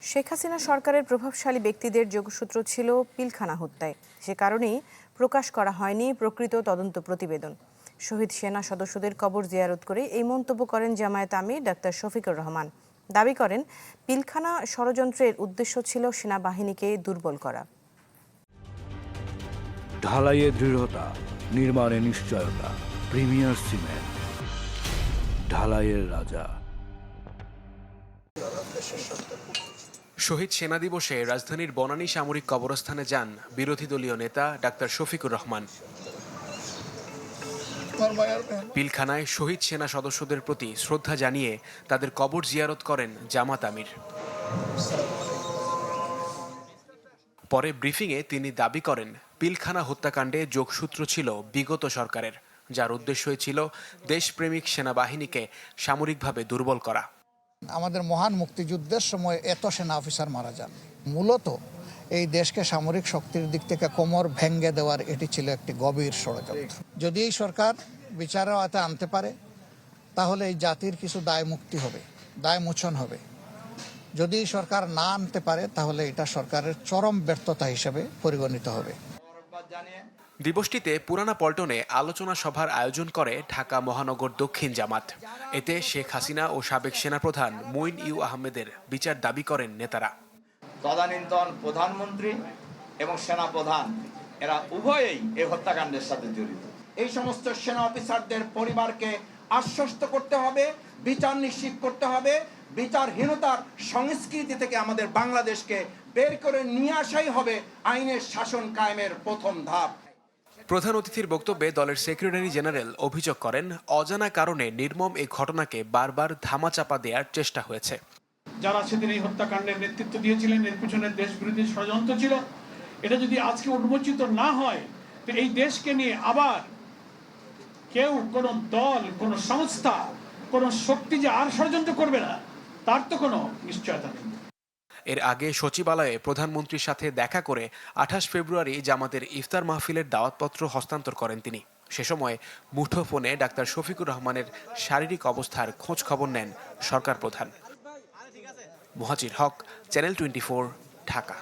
শেখ হাসিনা সরকারের প্রভাবশালী ব্যক্তিদের যোগসূত্র ছিল পিলখানা হত্যায়। সে কারণেই প্রকাশ করা হয়নি প্রকৃত তদন্ত প্রতিবেদন। শহীদ সেনা সদস্যদের কবর জিয়ারত করে এই মন্তব্য করেন জামায়াত আমির ডাক্তার শফিকুর রহমান। দাবি করেন, পিলখানা ষড়যন্ত্রের উদ্দেশ্য ছিল সেনাবাহিনীকে দুর্বল করা। ঢালাইয়ে দৃঢ়তা, নির্মাণে নিশ্চয়তা। প্রিমিয়ার সিমেন্ট, ঢালাইয়ের রাজা। শহীদ সেনা দিবসে রাজধানীর বনানী সামরিক কবরস্থানে যান বিরোধী দলীয় নেতা ডাক্তার শফিকুর রহমান। পিলখানায় শহীদ সেনা সদস্যদের প্রতি শ্রদ্ধা জানিয়ে তাদের কবর জিয়ারত করেন জামাত আমির। পরে ব্রিফিংয়ে তিনি দাবি করেন, পিলখানা হত্যাকাণ্ডে যোগসূত্র ছিল বিগত সরকারের, যার উদ্দেশ্যই ছিল দেশপ্রেমিক সেনাবাহিনীকে সামরিকভাবে দুর্বল করা। আমাদের মহান মুক্তিযুদ্ধের সময় এত সেনা অফিসার মারা যান। মূলত এই দেশকে সামরিক শক্তির দিক থেকে কোমর ভেঙে দেওয়ার এটি ছিল একটি গভীর ষড়যন্ত্র। যদি এই সরকার বিচারের আওতায় আনতে পারে, তাহলে এই জাতির কিছু দায় মুক্তি হবে, দায় মোচন হবে। যদি এই সরকার না আনতে পারে, তাহলে এটা সরকারের চরম ব্যর্থতা হিসেবে পরিগণিত হবে। দিবসটিতে পুরানা পল্টনে আলোচনা সভার আয়োজন করে ঢাকা মহানগর দক্ষিণ জামাত। এতে শেখ হাসিনা ও সাবেক সেনাপ্রধান মঈন ইউ আহমেদের বিচার দাবি করেন নেতারা। তদানীন্তন প্রধানমন্ত্রী এবং সেনাপ্রধান এরা উভয়েই এই হত্যাকাণ্ডের সাথে জড়িত। এই সমস্ত সেনা অফিসারদের পরিবারকে আশ্বস্ত করতে হবে, বিচার নিশ্চিত করতে হবে। বিচারহীনতার সংস্কৃতি থেকে আমাদের বাংলাদেশকে বের করে নিয়ে আসাই হবে আইনের শাসন কায়েমের প্রথম ধাপ। প্রধান অতিথির বক্তব্যে দলের সেক্রেটারি জেনারেল অভিযোগ করেন, অজানা কারণে নির্মম এই ঘটনাকে বারবার ধামাচাপা দেওয়ার চেষ্টা হয়েছে। যারা সেদিন এই হত্যাকাণ্ডের নেতৃত্ব দিয়েছিলেন, এর পিছনে দেশবিরোধী ষড়যন্ত্র ছিল। এটা যদি আজকে উন্মোচিত না হয়, তো এই দেশকে নিয়ে আবার কেউ, কোনো দল, কোনো সংস্থা, কোনো শক্তি যে আর ষড়যন্ত্র করবে না, তার তো কোনো নিশ্চয়তা নেই। এর আগে সচিবালয়ে প্রধানমন্ত্রীর সাথে দেখা করে 28 ফেব্রুয়ারি জামাতের ইফতার মাহফিলের দাওয়াতপত্র হস্তান্তর করেন তিনি। সে সময় মুঠোফোনে ডাক্তার শফিকুর রহমানের শারীরিক অবস্থার খোঁজ খবর নেন সরকার প্রধান। মুহাজির হক, চ্যানেল 24, ঢাকা।